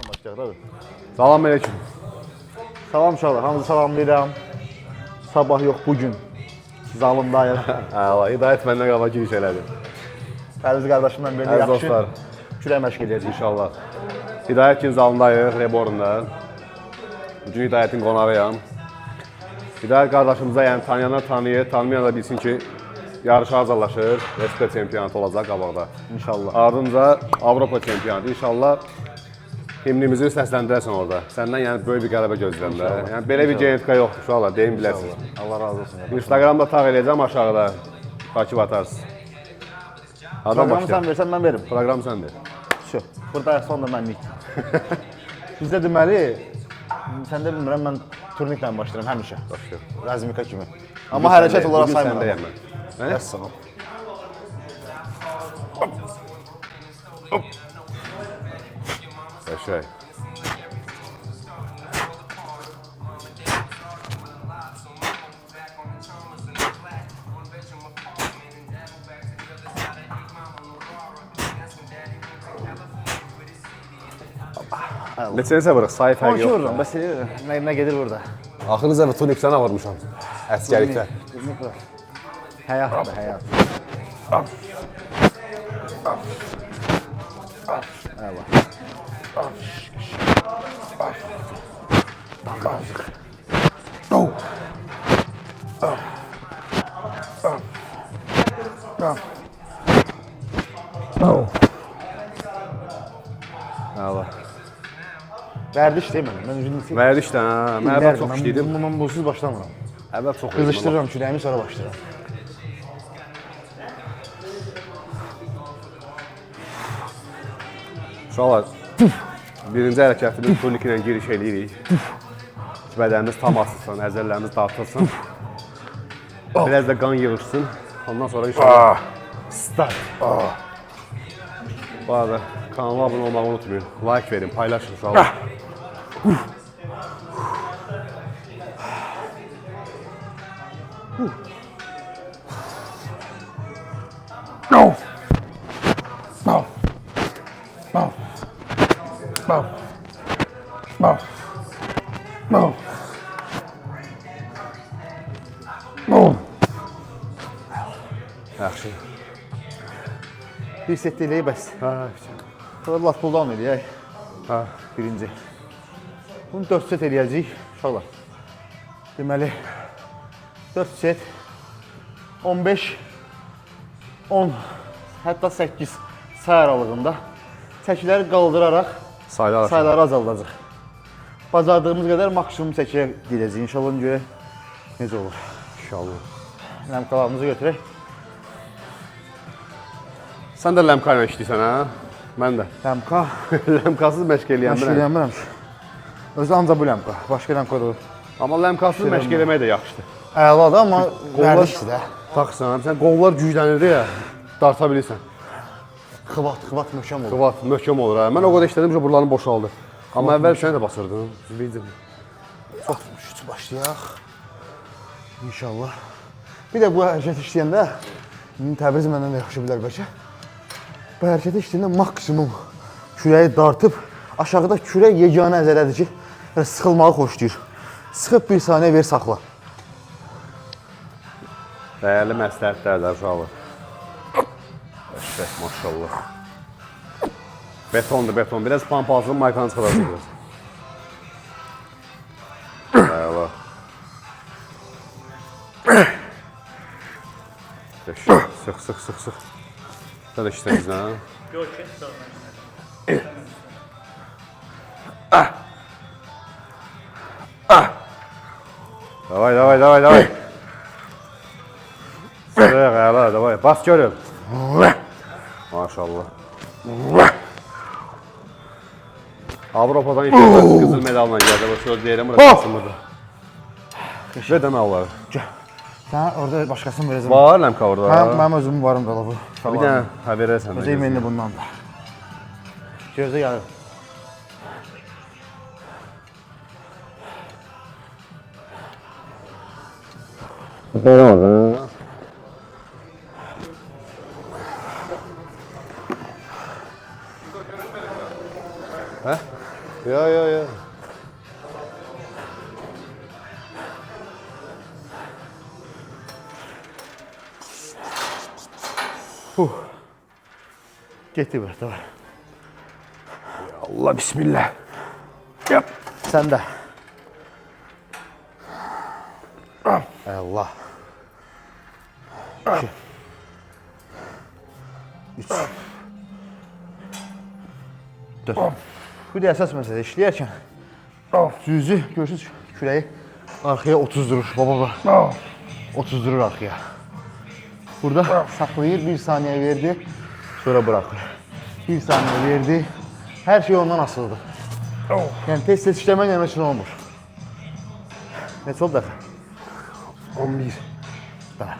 Başlayaq. Salam aleyküm. Salam uşaqlar, hamınızı salamlayıram. Sabah yox, bugün zalımdayıq. Hidayət məndən qaba giriş elədi. Fərzi qardaşımla belə Əziz yaxşı dostlar, kürək məşq edəcəyik. inşallah. Hidayət gün zalındayıq, Rebornda. Bugün Hidayətin qonağıyam. Hidayət qardaşımıza yəni tanıyanlar tanıyır, tanımayan da bilsin ki, yarışa hazırlaşır, Respe çempionatı olacaq qabaqda. İnşallah. Ardınca Avropa çempionatı. İnşallah himnimizi səsləndirəsən orada. Səndən yəni böyük bir qələbə gözləyirəm də. Yəni belə bir genetika yoxdur uşaqlar, deyim biləsiniz. Allah razı olsun. Instagramda tağ eləyəcəm aşağıda. Takip atarsınız. Adam Proqramı başlayaq. sən versən, mən verim. Proqram səndə. Şu, burada son da mənlik. Bizdə deməli, sən də bilmirəm, mən turniklə başlayıram həmişə. Başlayaq. Razmika kimi. Amma hərəkət olaraq Bugün saymıram. səndəyəm mən. Vəssalam. Qəşəng. Neçəni səvırıq, sayı 12 fərqi vururam, yoxdur. bəs nə gedir burada? Axırıncı dəfə tunik sənə vurmuşam. Əskərlikdə. Həyatdır, həyat. Əla. Əla. Vərdiş deyil mənə, mən üzülmüşüm. Vərdişdən, mən əvvəl çox işləydim. Mən buzsuz başlamıram. Əvvəl çox Qızışdırıram kürəyimi, sonra başlayıram. Uşaqlar, birinci hərəkətimiz tunik ilə giriş eləyirik. Bədənimiz tam açılsın, əzəllərimiz dartılsın. Biraz da qan yığışsın. Ondan sonra inşallah start. Bu arada kanala abunə olmağı unutmayın. Like verin, paylaşın uşaqlar. Yaxşı. Bir set eləyək bəs. Ha, Sonra lat pulldown eləyək. ha. Birinci. Bunu 4 set eləyəcəyik. Uşaqlar. Deməli, 4 set, 15, 10, hətta 8 say aralığında çəkiləri qaldıraraq sayıları azaldacaq. Bacardığımız qədər maksimum çəkiyə gedəcəyik. İnşallah görək necə olur. İnşallah. Ləmkalarımızı götürək. Sən də ləmka ilə işləyirsən, hə? Mən də. Ləmka. Ləmkasız məşq eləyən Məşq biləm. eləyəmirəm ki. Özü ancaq bu ləmka. Başqa ləmka da olur. Amma ləmkasız məşq eləmək də yaxşıdır. Əladır, amma vərdişdir də. Taxsan, sən qollar güclənir ya, darta bilirsən. Xıvat möhkəm olur. Qıvat, möhkəm olur, hə? Mən o qədər işlədim ki, buralarım boşaldı. Amma əvvəl səni də basırdım. Çox şüt başlayaq. İnşallah. Bir də bu hərəkət işləyəndə, Təbriz məndən də yaxşı bilər bəlkə. Bu hərəkət işləyəndə maksimum kürəyi dartıb, aşağıda kürək yeganə əzələdir ki, sıxılmağı xoşlayır. Sıxıb bir saniyə ver, saxla. Dəyərli məsləhətlərdir uşaqlar. Maşallah. Betondur, beton. Biraz pampalsın, maykanı çıxarasınız. Əla. Sıx. Sən də işləyirsən, hə? Yok, kes Davay. Sıraya əla, davay. Bas görüm. Maşallah. Avropadan inşallah qızıl medalla gəldi. Bu söz deyirəm, bura qalsın burada. Və demə olar. Sən orada başqasını verəcəm. Var ləmka orada. Mənim özümün varım da bu. Bir dənə verərsən. Özə imenli bundan da. Gözə gəlir. Belə oldu. Hə? Ya. Getdi bırak, davay. Allah bismillah. Yap. Sən də. Allah. 2 3 4. Bu da əsas məsələ işləyərkən düzü görürsünüz kürəyi arxaya 30 durur. Baba. 30 durur arxaya. Burada saxlayır, 1 saniyə verdi, sonra bırakır. 1 saniyə verdi. Hər şey ondan asılıdır. Yəni tez-tez işləmən yemək üçün olmur. Neçə oldu dəfə? 11. Bəli.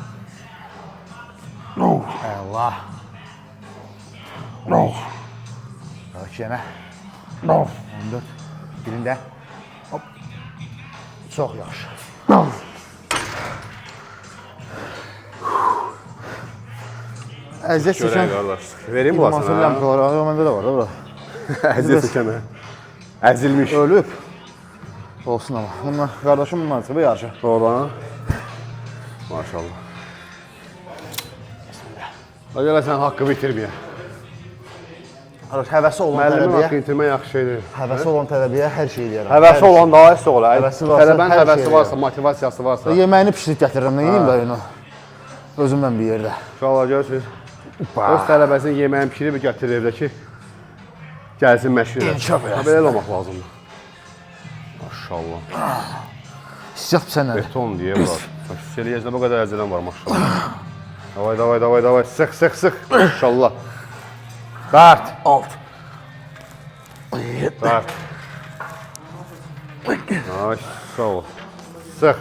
Allah. Bak yenə. 14. Birində. Hop. Çox yaxşı. Əziyyət Çörək çəkən qardaş. Vereyim mi İdmansız basına? ləmpələr var, məndə də var da bura. Əziyyət çəkən. Əzilmiş. Ölüb. Olsun ama. Bununla qardaşım münasibə yarışa. Doğrudan. Maşallah. Acaba sən haqqı bitirməyən. Qardaş, həvəsi olan Müəllimin haqqı tələbiyə, itirmək yaxşı şeydir. həvəsi olan tələbiyə hər şey eləyərəm. Həvəsi olan daha əsas olar. Həvəsi varsa Tələbənin hər həvəsi şey varsa, eləyər. motivasiyası varsa. Yeməyini pişirib gətirirəm, nə yiyeyim da onu? Özümdən bir yerdə. Uşaqlar görürsünüz. Öz tələbəsinin yeməyin pişirib gətirir evdə ki, gəlsin məşğul İnkişaf edər. eləsin. Belə olmaq lazımdır. Maşallah. Hissiyat sənədir. Beton deyə var. Seliyəcdə bu qədər əzələn var maşallah. Davay. Sıx. Maşallah. Bərt. Alt. Bərt. Ay, sağ ol. Sıx.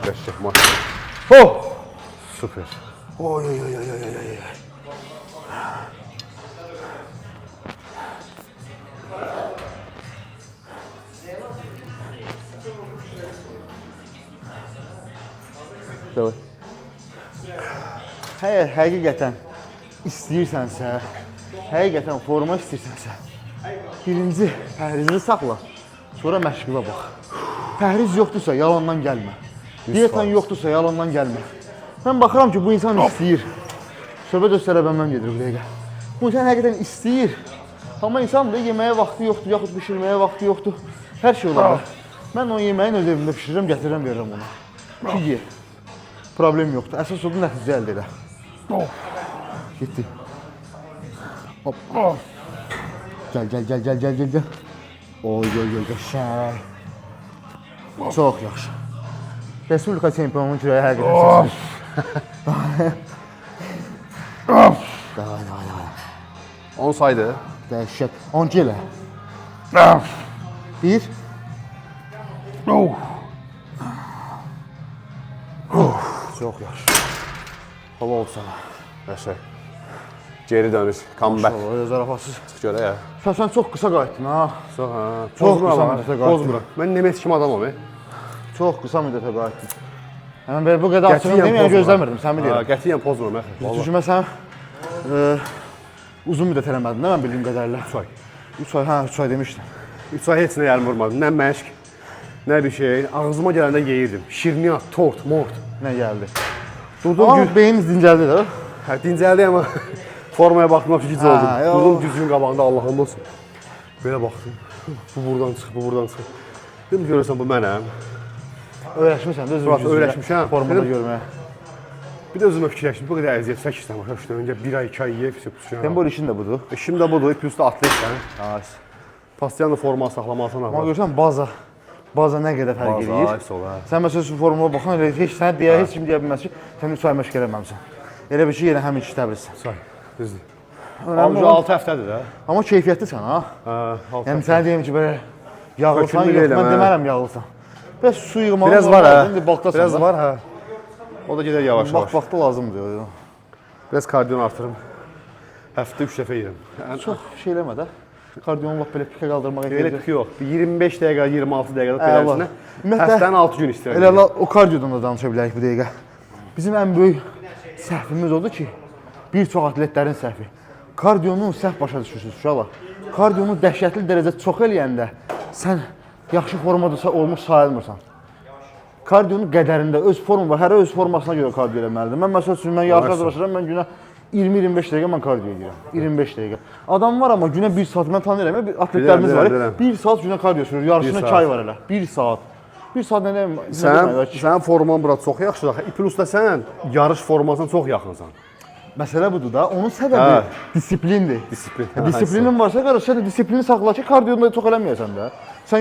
Qəşəng maşallah. Süper. Oy. Davay. Əgər həqiqətən istəyirsənsə, həqiqətən forma istəyirsənsə, birinci pəhrizini saxla, sonra məşğula bax. Pəhriz yoxdursa yalandan gəlmə. Dietan yoxdursa yalandan gəlmə. Mən baxıram ki, bu insan istəyir. Söhbət öz tələbəmdən gedir bu dəqiqə. Bu insan həqiqətən istəyir. Amma insan da yeməyə vaxtı yoxdur, yaxud bişirməyə vaxtı yoxdur. Hər şey olar. Mən o yeməyin öz evimdə bişirirəm, gətirirəm, verirəm ona. Ki, ye. Problem yoxdur. Əsas odur, nəticə əldə edə. Getdi. Hop. Gəl. Oy, qəşəng. Çox yaxşı. Respublika çempionunun kürəyi həqiqətən seçir. Davay. 10 saydı. Dəhşət. 12 elə. 1. Çox yaxşı. Hava oldu sana. Qəşəng. Geri dönüş, comeback. Maşallah, zarafatsız. Görə ya. Sən çox qısa qayıtdın ha. Çox qısa müddətə qayıtdın. Pozmuram. Mən Nemes kimi adamam. Çox qısa müddətə qayıtdın. Həmən belə bu qədər açığını deməyən gözləmirdim, sən bilirəm. Qətiyyən pozmuram. Çünki mən sən uzun müddət eləmədin, nə mən bildiyim qədərlə? 3 ay. 3 ay, 3 ay demişdin. 3 ay heç nə yarım vurmadım. Nə məşq, nə bir şey. Ağzıma gələndə yeyirdim. Şirniyat, tort, mort. Nə gəldi? Amma beyniniz dincəldi də. Hə, dincəldi amma formaya baxdım ki, gic oldum. yox. Durdum düzgün qabağında Allah'ım olsun. Belə baxdım. Bu buradan çıxır. Dedim görürsən bu mənəm. Öyrəşmirsən də özünü öyrəşmişəm. formada Dedim, görməyə. Bir də özümə fikirləşdim. Bu qədər əziyyət çəkirsən başa düşdün. Öncə 1 ay, 2 ay yeyib düşürəm. Tembol işin də budur. İşim də budur. Plus da atletsən. Nice. Pasiyanlı forma saxlamalısan. Amma görürsən baza nə qədər fərq eləyir. Sən məsələn şu formaya baxan elə heç kim deyə bilməz ki, sən 3 ay məşq eləməmisən. Elə bir ki, yenə həmin işi təbirsən. Say, düzdür. Önemli Ancaq olan- 6 həftədir də. Amma keyfiyyətlisən ha. Yəni sənə deyim ki, belə yağlısan, Hökmlü yox, deyiləm, mən hə. demərəm yağlısan. Bəs su yığmalı Biraz var hə. Balqdasan. Biraz var hə. O da gedər yavaş-yavaş. Vaxtı lazımdır. Biraz kardiyon artırım. Həftə 3 dəfə yeyirəm. Çox şey eləmə də. Kardiyonu lap belə pikə qaldırmağa Belə pik yox. Bir 25 dəqiqə, 26 dəqiqə Əla. beləsinə. Ümumiyyətlə- Həftənin 6 gün istəyirəm. Elə okardiyodan da danışa bilərik bu dəqiqə. bizim ən böyük səhvimiz odur ki, bir çox atletlərin səhvi. Kardionu səhv başa düşürsünüz uşaqlar. Kardionu dəhşətli dərəcədə çox eləyəndə sən yaxşı formada olmuş sayılmırsan. Kardionun qədərində öz formu var, hərə öz formasına görə kardio eləməlidir. Mən məsəl üçün, mən yarış hazırlaşıram, mən günə 20-25 dəqiqə mən kardio edirəm. 25 dəqiqə. Adam var amma günə 1 saat, mən tanıyıram, atletlərimiz var. 1 saat günə kardio sürür, yarışına 2 ay var elə. 1 saat. 1 saat nə deyəm? Sənin forman bura çox yaxşıdır. Plus da sən yarış formasına çox yaxınsan. Məsələ budur da, onun səbəbi disiplindir. Disiplinin varsa qarşı, sən də disiplini saxla ki, kardiyonu çox eləməyəsən də. Sən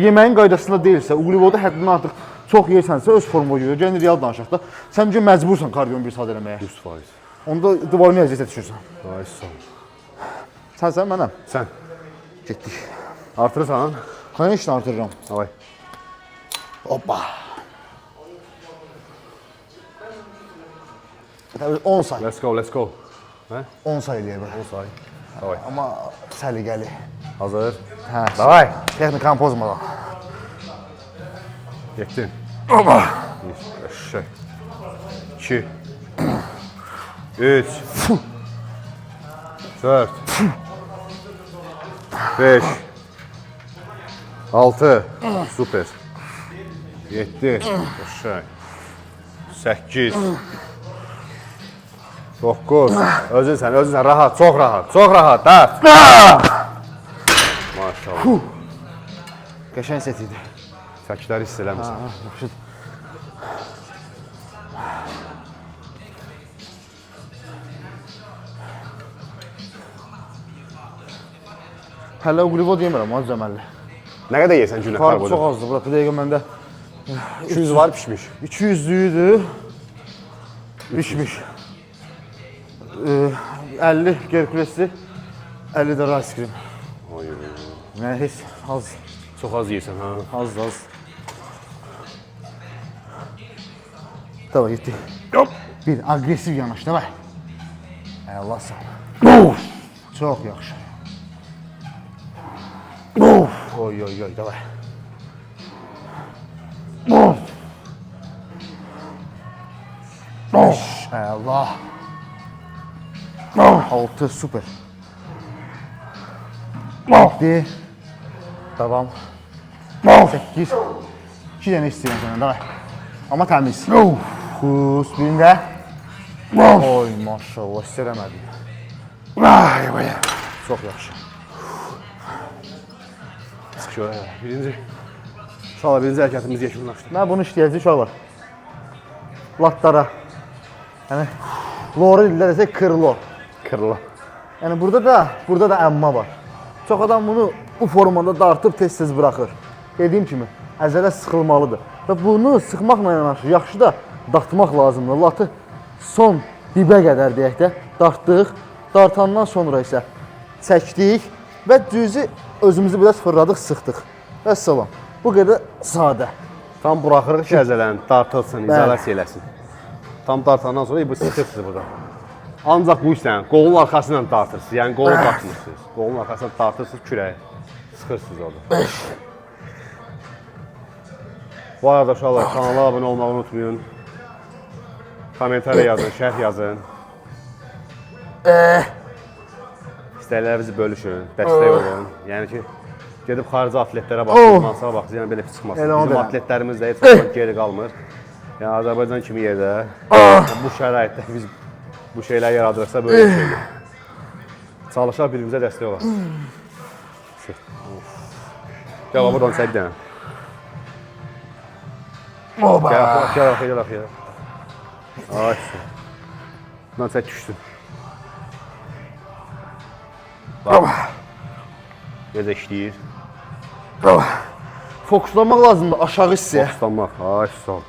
yeməyin qaydasında deyilsə, uqlivodu həddindən artıq çox yeyirsənsə, öz formuna görə, gəlin real danışaq da, sən bugün məcbursan kardiyonu 1 saat eləməyə. 100%. Onda divarını əziyyətə düşürsən. Ay sağ ol. Sən, mənəm. Sən. Getdik. Artırırsan? Конечно artırıram. Davay. Hoppa. 10 say. Let's go, let's go. 10 say eləyək bə. 10 say. Davay. Amma səliqəli. Hazır. Hə. Davay. Texnikanı pozmadan. Getdin. Hoppa. 1, 2, 3, 4, 5, 6, super. 7, 8, 9, özünsən, rahat, çox rahat, dart. Maşallah. Qəşəng set idi. Çəkləri hiss eləmirsən. Yaxşıdır. Hələ uqlivod yemirəm, az cəməlli. Nə qədər yeyəsən günə Farq karbonhidrat? çox azdır, bura. Bu dəqiqə məndə 200 var pişmiş. 200-lüydür, pişmiş. 50 gerkulesli, 50 də rice cream. Yəni heç az. Çox az yeyirsən, ha? Az. Davay, getdik. Bir, agresiv yanaş, davay. Allah sağ ol. Çox yaxşı. Oy, davay. Allah. 6, süper. Bitti. Tamam. 8. 2 dənə istəyirəm sənə, davay. Amma təmiz. Xus, birində. Oy, maşallah, istərəmədim. Çox yaxşı. Sıxıyor, birinci hərəkətimiz yekunlaşdı. Mən bunu işləyəcək uşaqlar. Latlara. Yəni, lorı dillər desək, kırlo. Kırıla. Yəni, burada da əmma var. Çox adam bunu bu formada dartıb tez-tez buraxır. Dediyim kimi, əzələ sıxılmalıdır. Və bunu sıxmaqla yanaşı, yaxşı da dartmaq lazımdır. Latı son dibə qədər deyək də dartdıq. Dartandan sonra isə çəkdik və düzü özümüzü biraz fırladıq, sıxdıq. Və salam. Bu qədər sadə. Tam buraxırıq ki, əzələni dartılsın, izolasiya eləsin. Tam dartandan sonra bu sıxırsınız burada. Ancaq bu işlə qolun arxası ilə dartırsınız. Yəni qolu dartmırsınız. Qolun arxasına dartırsınız, kürəyi sıxırsınız orada. Bu arada uşaqlar, kanala abunə olmağı unutmayın. Kommentariya yazın, şərh yazın. İstəklərinizi bölüşün, dəstək olun. Yəni ki, gedib xarici atletlərə baxın, mansala baxın, yəni belə çıxmasın. Bizim atletlərimiz də heç geri qalmır. Yəni Azərbaycan kimi yerdə, bu şəraitdə biz bu şeylər yaradırsa böyle bir şeydir. Çalışaq birimizə dəstək olaq. Gəl, buradan çək bir dənə. Gəl. Ay, buradan çək düşsün. Necə işləyir? Fokuslamaq lazımdır aşağı hissəyə. Fokuslanmaq, ay, sağ ol.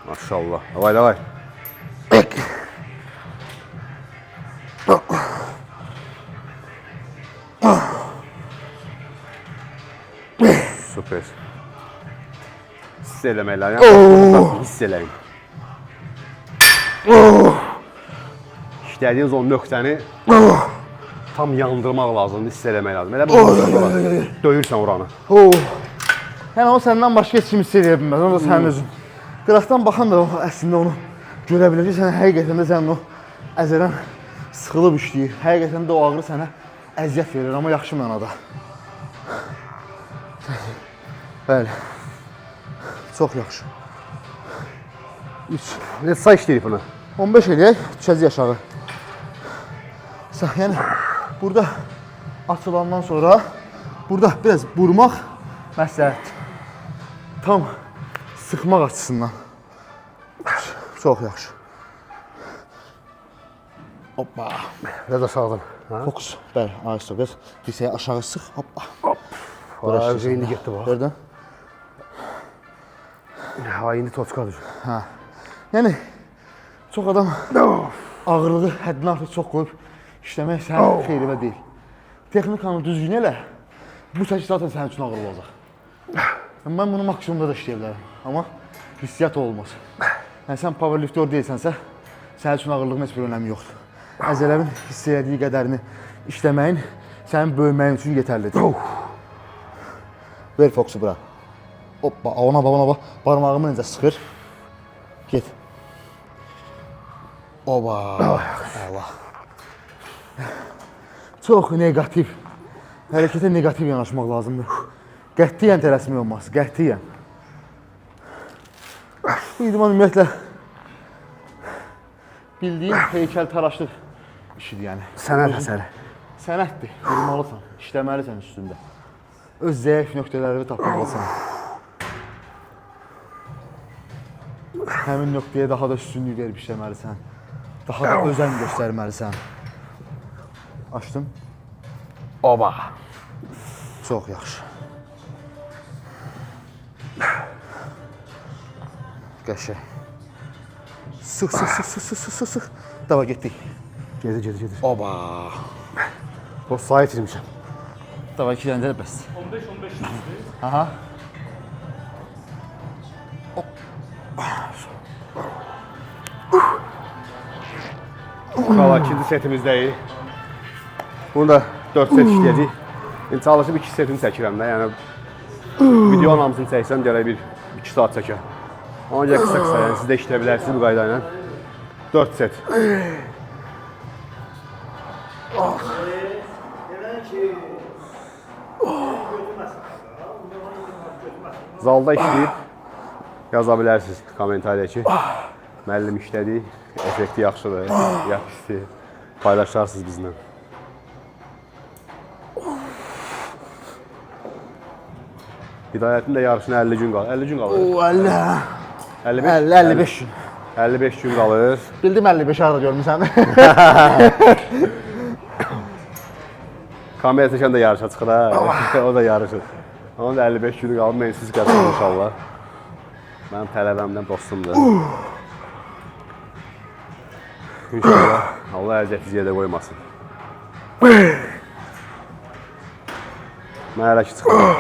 Maşallah. Davay. Süper. Hiss eləməklər, yəni hiss eləyin. işlədiyiniz o nöqtəni tam yandırmaq lazımdır, hiss eləmək lazım. Elə bir döyürsən oranı. Yəni o səndən başqa heç kim hiss edə bilməz, o da sənin özün. Qıraqdan baxan da əslində onu görə bilir ki, sən həqiqətən də sənin o əzələn sıxılıb işləyir. Həqiqətən də o ağrı sənə əziyyət verir, amma yaxşı mənada. Bəli. Çox yaxşı. 3. Neçə say işləyirik bunu? 15 eləyək, düşəcək aşağı. Yəni, burada açılandan sonra burada biraz vurmaq məsləhətdir. Tam sıxmaq açısından. Çox yaxşı. Hoppa. Biraz aşağıdan. Fokus. Bəli, ayısı biraz dirsəyə aşağı sıx. Hoppa. Hoppa. İndi getdi bax. Gördün? Ha, indi toçkadır. Hə. Yəni, çox adam ağırlığı həddindən artıq çox qoyub işləmək sənin xeyrivə deyil. Texnikanı düzgün elə, bu çəki zaten sənin üçün ağırlı olacaq. Mən bunu maksimumda da işləyə bilərəm, amma hissiyat olmaz. Yəni, sən powerlifter deyilsənsə, sənin üçün ağırlığın heç bir önəmi yoxdur. Əzələmin hiss elədiyi qədərini işləməyin sənin böyüməyin üçün yetərlidir. Ver fokusu bura. Hoppa, ona bax, barmağımı necə sıxır. Get. Oba, əla. Çox negativ, hərəkətə negativ yanaşmaq lazımdır. Qətiyyən tələsmək olmaz, qətiyyən. Bu idman ümumiyyətlə bildiyin heykəltaraşlıq işidir yəni. Sənət əsəri. Sənətdir, durmalısan, işləməlisən üstündə. Öz zəif nöqtələri tapmalısan. Həmin nöqtəyə daha da üstünlük verib işləməlisən. Daha da özən göstərməlisən. Açdım. Oba. Çox yaxşı. Qəşəng. Sıx. Dava getdik. Gedir. Oba. O sayı itirmişəm. Dava 2 dənə də bəs. 15-15. Aha. Valla ikinci setimizdəyik. Bunu da 4 set işləyəcək. İndi çalışıb 2 setini çəkirəm də. Yəni videonun hamısını çəksəm gərək bir 2 saat çəkər. Amma gəl qısa, yəni siz də işləyə bilərsiniz bu qayda ilə. 4 set. Zalda işləyib yaza bilərsiniz kommentariyaya ki, müəllim işlədi, effekti yaxşıdır, ya pisdir, paylaşarsınız bizlə. Hidayətin də yarışına 50 gün qalır. 50 gün qalır. O 50. 55 gün. 55 gün qalır. Bildim 55 arada görmüsən. Kamera çəkən də yarışa çıxır ha. O da yarışır. Onun da 55 günü qalıb, mən siz gəlsin inşallah. Mənim tələbəmdən dostumdur. İnşallah Allah əziyyəti yerdə qoymasın. Mən hələ ki çıxıram.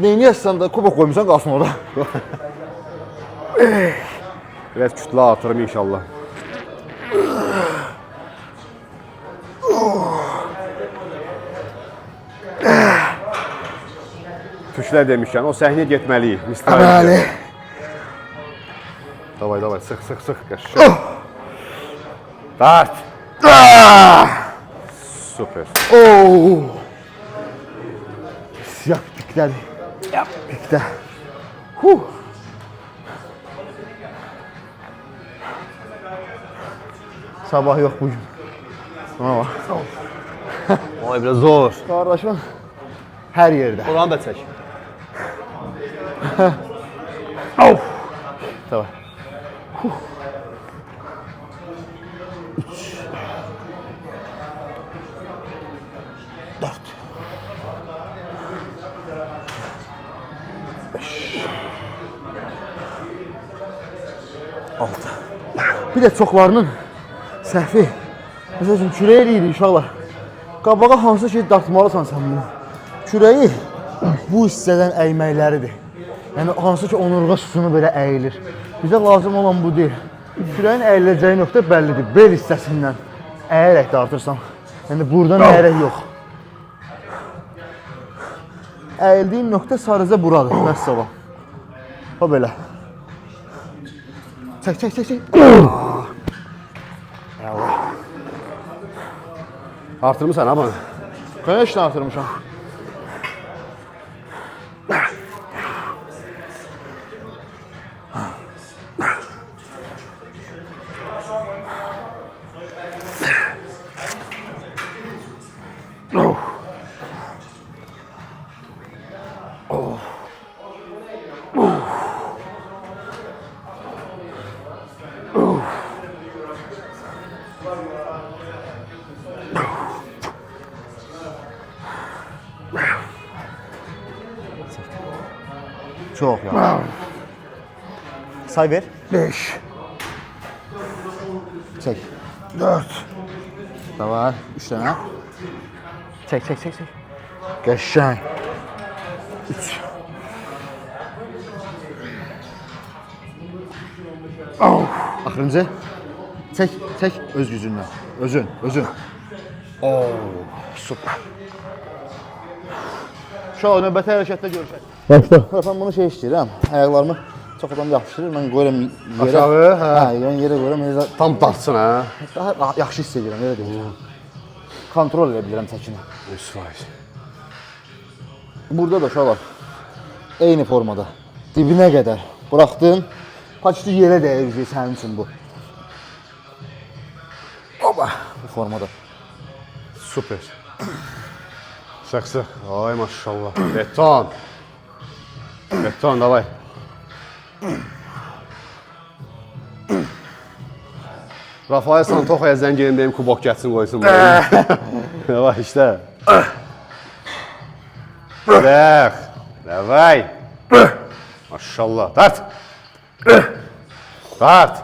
Neyniyəsən də kubok qoymusan qalsın orada. Biraz kütlə artırım inşallah. Türklər demişkən, o səhnəyə getməliyik. Bəli. Davay, sıx, qəşəng. Dart. Super. Siyah piklədir. Pikdə. Sabah yox bugün. Ona bax. Vay, biraz zor. Qardaşım hər yerdə. Oranı da çək. Tamam. 3 4 5 6. Bir də çoxlarının səhvi. Məsəl üçün kürək eləyirik inşallah. Qabağa hansı şey dartmalısan sən bunu? Kürəyi bu hissədən əyməkləridir. Yəni hansı ki onurğa sütunu belə əyilir. Bizə lazım olan bu deyil. Kürəyin əyiləcəyi nöqtə bəllidir. Bel hissəsindən əyərək dartırsan. Yəni buradan əyərək yox. Əyildiyin nöqtə sadəcə buradır. Vəssalam. O belə. Çək, çək, çək, çək. Artırmısan ha bunu? Конечно artırmışam. Çox yaxşı. Say ver. 5. Çək. 4. Davay. 3 dənə. Çək, çək, çək, çək. Qəşəng. 3. Axırıncı. Çək, çək öz gücündən. Özün, özün. Super. Uşaq, növbəti hərəkətdə görüşək. Başla. Mən bunu şey istəyirəm, ayaqlarımı çox adam yapışdırır, mən qoyuram yerə. Aşağı, hə. Yəni yerə qoyuram, elə Tam dartsın ha. daha yaxşı hiss edirəm, elə deyirəm. Kontrol edə bilirəm çəkini. 100%. Burada da uşaqlar, eyni formada, dibinə qədər buraxdın, paçlı yerə dəyir sənin üçün bu. Oba, bu formada. Super. Sık. Ay maşallah. Beton. Beton davay. Rafael Santoxa'ya zəng edin deyim kubok gəlsin qoysun bunu. Davay işte. Bırak. Davay. Maşallah. Dart. Dart.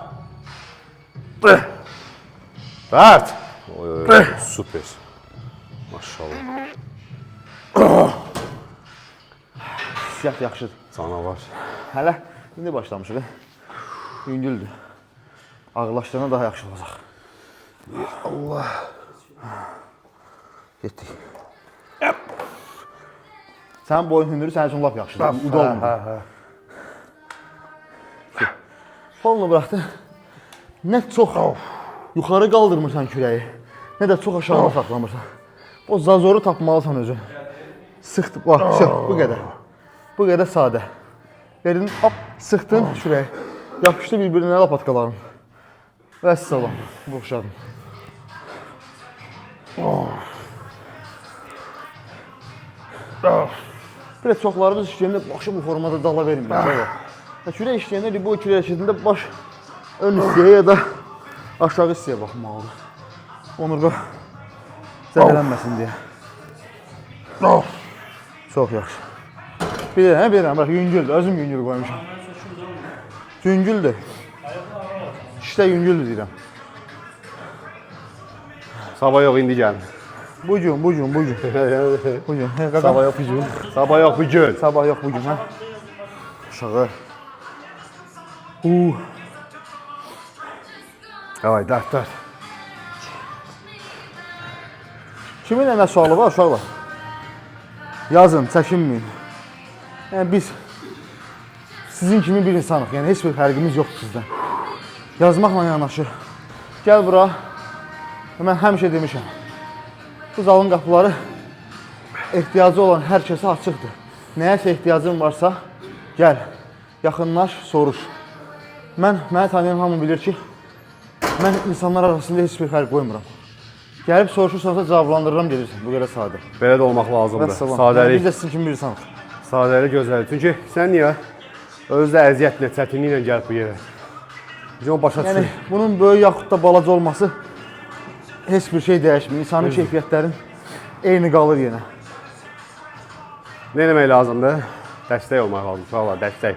Dart. Oy, super. Maşallah. Hissiyat yaxşıdır. Canavar. Hələ indi başlamışıq. Yüngüldür. Ağırlaşdığına daha yaxşı olacaq. Allah. Getdik. Sənin boyun hündürü sənin üçün lap yaxşıdır. Uda olmadı. Kolunu buraxdı. Nə çox yuxarı qaldırmırsan kürəyi, nə də çox aşağıda saxlamırsan. O zazoru tapmalısan özün. Sıxdı, bax, bu qədər. Bu qədər sadə. Verdin, hop, sıxdın kürəyi. Yapışdı bir-birinə lapatkaların. Vəssalam, boşadın. Bir də çoxlarımız işləyəndə başı bu formada dala vermir. Kürək işləyəndə bu kürək hərəkətində baş ön hissəyə ya da aşağı hissəyə baxmalıdır. Onurğa zədələnməsin deyə. Çox yaxşı. Bilirəm, bax, yüngüldür, özüm yüngül qoymuşam. Yüngüldür. İşdə yüngüldür deyirəm. Sabah yox, indi gəlin. Bu gün. Sabah yox, bu gün. Sabah yox, bu gün. Sabah yox, bu gün, hə? Aşağı. Davay, dart. Kimin nə sualı var, uşaqlar? Yazın, çəkinməyin. Yəni biz sizin kimi bir insanıq, yəni heç bir fərqimiz yoxdur sizdən. Yazmaqla yanaşı. Gəl bura, mən həmişə demişəm. Bu zalın qapıları ehtiyacı olan hər kəsə açıqdır. Nəyəsə ehtiyacın varsa, gəl, yaxınlaş, soruş. Məni tanıyan hamı bilir ki, mən insanlar arasında heç bir fərq qoymuram. Gəlib soruşursansa cavablandırıram gedirsən, bu qədər sadə. Belə də olmaq lazımdır. Sadəlik. Biz də sizin kimi bir insanıq. Sadəlik gözəl. Çünki sən niyə özü də əziyyətlə, çətinliklə gəlib bu yerə? Bizim o başa Yəni, düşür. bunun böyük yaxud da balaca olması heç bir şey dəyişmir. İnsanın keyfiyyətlərin eyni qalır yenə. Nə eləmək lazımdır? Dəstək olmaq lazımdır. Uşaqlar, dəstək.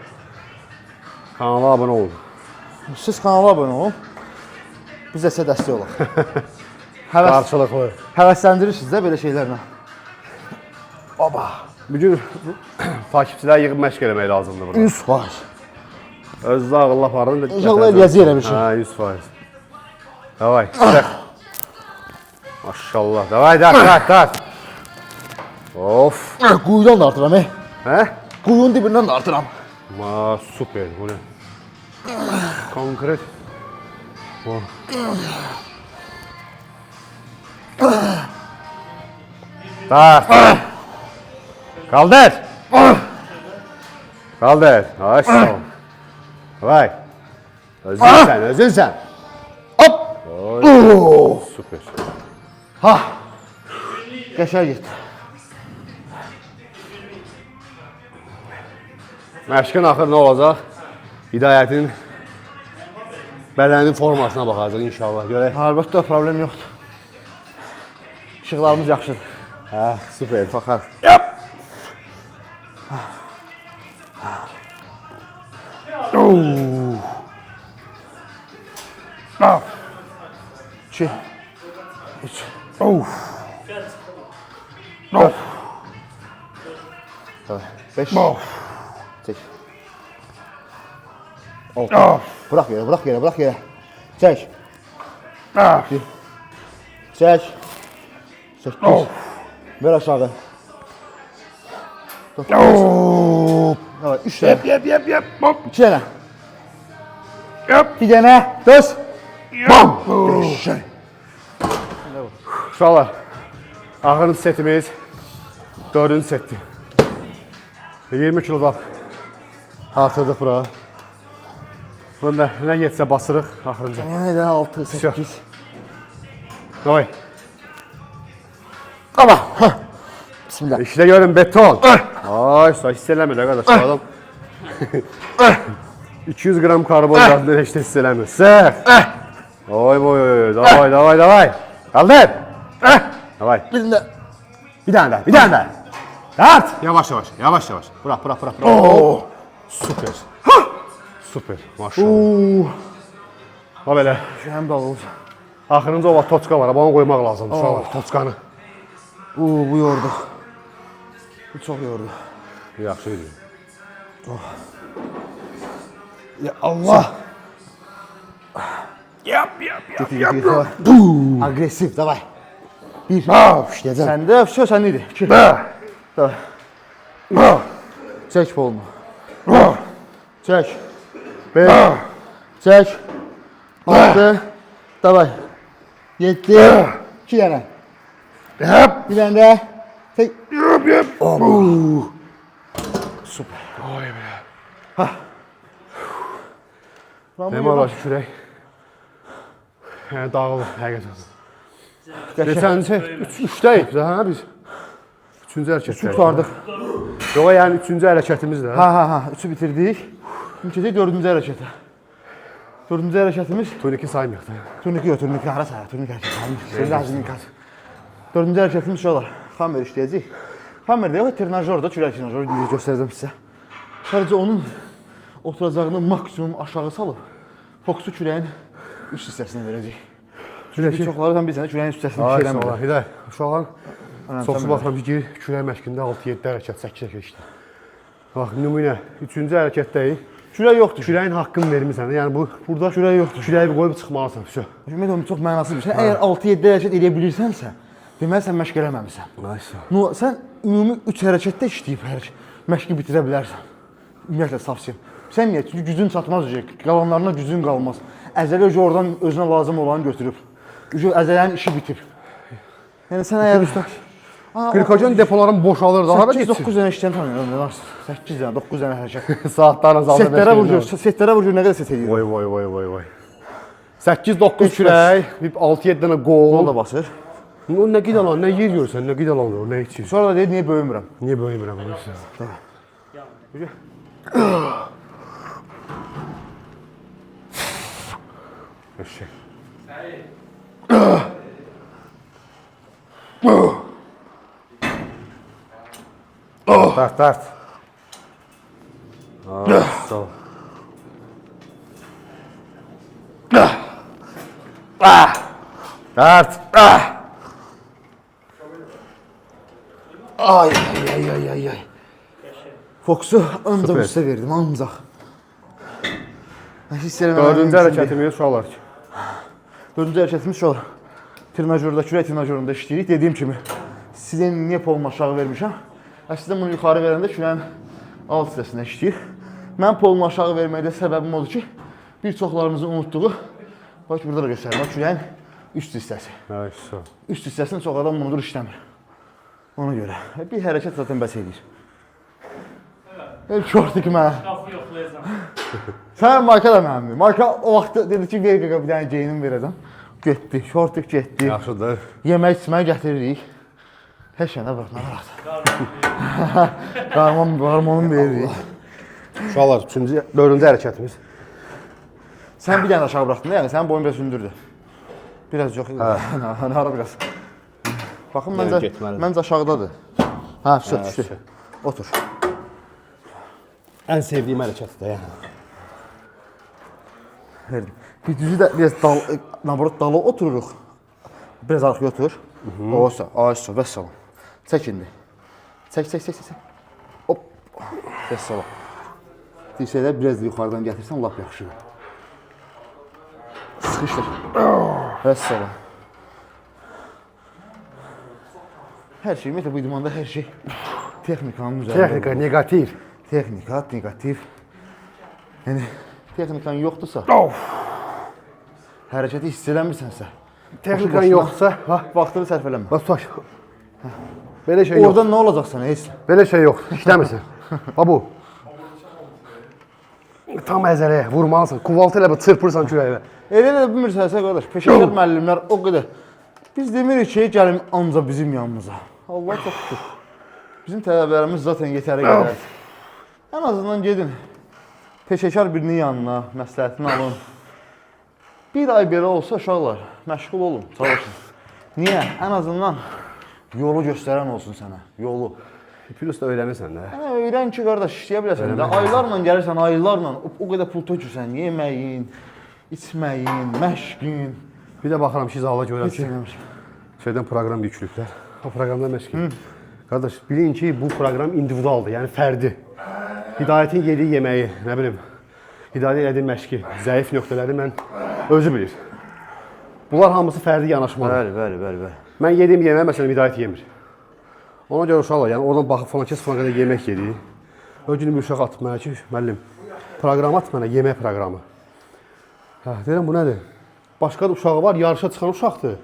Kanala abunə olun. Siz kanala abunə olun. Biz də sizə dəstək olaq. Qarşılıqlı. Həvəsləndirirsiniz də belə şeylərlə. Bugün takipçiləri yığıb məşq eləmək lazımdır burada. 100%. Özü ağılla aparın da. İnşallah eləyəcək elə bir şey. Ha, 100%. Davay, sık. Maşallah. Davay, dart. Of. Quyudan da artıram, He? Quyunun dibindən də artıram. Ma, süper. Bu ne? Konkret. Oh. Dart. Kaldır. Kaldır. Ay sağ ol. Vay. Özün sen. Hop. Oy. Süper. Ha. Qəşəng getdi. Məşqin axır nə olacaq? Hidayətin bədənin formasına baxacaq inşallah. Görək. Əlbəttə problem yoxdur. İşıqlarımız yaxşıdır. Hə, süper. Baxar. Yap. 2 3 4 5 çək. Bırak yere. Çək. Çək. 8. Ver aşağı. 9. Evet, 3 tane. Yep. Hop. 2 tane. Yep. Bir tane. Düz. Bam. Uşaqlar, axırıncı setimiz 4-cü setdir. 20 kilodan artırdıq bura. Bunda nə getsə basırıq axırıncı. Yenə də 6, 8. Davay. Ama. Bismillah. İşte görün beton. Ay, hiss eləmir arkadaşlar adam. 200 gram karbonhidratını heç də hiss eləmir. Sıx. Oy boy, davay. Kaldır. Davay. Bir tane daha. Dart. Yavaş. Bırak. Oo. Süper. Süper. Maşallah. Ha belə. Şəhəm dağılır. Axırıncı o vaxt toçka var. Onu qoymaq lazımdır. Uşaqlar, toçkanı. Bu yordu. Bu çok yordu. Yaxşı idi. Ya Allah. Yap. Agresif, davay. Bir. İşte Sende öfşö, sen neydi? 2. Davay. Çek bolunu. Çek. 5. Çek. 6. Davay. 7. 2 tane. Yap. Bir tane de. Çek. Yap. Süper. Oy be. Benim Allah kürək. Yəni dağılır həqiqətən. Geçən 3'dəyiz ha biz. 3-cü hərəkət. Qurtardıq. Yox, yəni 3-cü hərəkətimizdir. Ha. 3'ü bitirdik. Şimdi keçək 4-cü hərəkətə. 4-cü hərəkətimiz Turniki saymayaq da. turniki hara sayaq, turniki hərəkət. Şey lazım inkaz. 4-cü hərəkətimiz şu olar. Hammer işləyəcək. Hammer də yox, trenajördə, kürək trenajörü göstərəcəm sizə. Sadəcə onun oturacağını maksimum aşağı salıb fokusu kürəyin üst hissəsinə verəcək. Çünki çoxları tam bilsən kürəyin üst hissəsini Ay, eləmir. sağ ol. Hiday, uşaqlar çoxsu baxıram ki, kürək məşqində 6-7 hərəkət, 8 hərəkət işlə. Bax, nümunə 3-cü hərəkətdəyik. Kürək yoxdur. Kürəyin haqqını vermirsən. Yəni bu burada Kürək yoxdur. kürəyi bir qoyub çıxmalısan. Vəsə. Ümumiyyətlə onun çox mənasız bir şey. Əgər 6-7 hərəkət edə bilirsənsə, deməli sən məşq eləməmisən. Nice. Sən ümumi 3 hərəkətdə işləyib məşqi bitirə bilərsən. Ümumiyyətlə savsiyəm. Sən niyə? Çünki gücün çatmaz ücə. Qalanlarına gücün qalmaz. Əzələ öcə oradan özünə lazım olanı götürüb. Ücə əzələnin işi bitib. Yəni sən əgər Glikogen depoların boşalır da hara getsin? 8-9 dənə işləyən tanıyıram. 8 dənə, 9 dənə hərəkət. Saatlar azaldı. Setlərə vurur, nə qədər set edir? Vay. 8-9 kürək, 6-7 dənə Qol qol. da basır. O nə qidalan, nə yer görsən, nə qidalanır, nə içir. Sonra da deyir, niyə böyümürəm? Niyə böyümürəm bunu? Eşek. Dart. Sağ ol. Dart. Ay. Fokusu ancaq Süper. üstə verdim, ancaq. Hiss eləməm. 4-cü hərəkətimiz uşaqlar. 4-cü hərəkətimiz şu. Trenajördə, kürək trenajöründə işləyirik. Dediyim kimi, silen niyə polunu aşağı vermişəm? Əslində bunu yuxarı verəndə kürəyin alt hissəsində işləyir. Mən polunu aşağı verməkdə səbəbim odur ki, bir çoxlarımızın unutduğu, bax burada da göstərim, bax kürəyin üst hissəsi. Üst hissəsini çox adam unudur, işləmir. Ona görə. Bir hərəkət zaten bəs edir. Çox dik mənə. Qafı yoxlayacam. Sən Marka da mənimdir. Marka o vaxt dedi ki, ver qaqa bir dənə geyinim verəcəm. Getdi, şortik getdi. Yaxşıdır. Yemək içməyi gətiririk. Hər şeyə bax, nə var? Qarmonun veririk. Uşaqlar, 4-cü hərəkətimiz. Sən bir dənə aşağı buraxdın da, yəni sənin boyun biraz hündürdür. Biraz yox. Hara biraz. Baxın, məncə aşağıdadır. Hə, düşdü. Otur. Ən sevdiyim hərəkətdir yəni. Verdim. Bir düzü də biraz dala otururuq. Biraz arxaya otur. Oysa, vəssalam. Çək indi. Çək. Hop. Vəssalam. Dirsəklər biraz da yuxarıdan gətirsən, lap yaxşı. Sıxışdır. Vəssalam. Hər şey, ümumiyyətlə bu idmanda hər şey texnikanın üzərində. Texnika, negativ. Texnika, negativ. Yəni, texnikan yoxdursa, hərəkəti hiss eləmirsənsə, Texnikan yoxsa, vaxtını sərf eləmə. bax tutaş. Belə şey yox. Oradan nə olacaqsan, heç? Belə şey yox. İşləmirsən. Ha bu. Tam əzələ vurmalısan. Kuvaltı ilə çırpırsan kürəylə. Elə də bilmirsənsə qardaş, peşəkar müəllimlər o qədər. Biz demirik ki, gəlin anca bizim yanımıza. Allah çox şükür. Bizim tələbələrimiz zaten yetəri qədərdir. Ən azından gedin, peşəkar birinin yanına, məsləhətini alın. Bir ay belə olsa uşaqlar, məşğul olun, çalışın. Niyə? Ən azından yolu göstərən olsun sənə, yolu. Plus da öyrənirsən də. Öyrən ki, qardaş, işləyə biləsən. Aylarla gəlirsən, aylarla o qədər pul tökürsən, yeməyin, içməyin, məşqin. Bir də baxıram ki, zala görəm Heç ki, eləmişəm. şeydən proqram yüklüblər. O proqramda məşqin. Qardaş, bilin ki, bu proqram individualdır, yəni fərdi. Hidayətin yediyi yeməyi, nə bilim, Hidayət elədiyi məşqi, zəif nöqtələri mən özü bilir. Bunlar hamısı fərdi yanaşmadır. Bəli. Mən yediyim yeməyi, məsələn, Hidayət yemir. Ona görə uşaqlar, yəni oradan baxıb falan kes falan qədər yemək yedi. O günü bir uşaq atıb mənə ki, müəllim, proqram at mənə, yemək proqramı. Hə, deyirəm, bu nədir? Başqa da uşağı var, yarışa çıxan uşaqdır.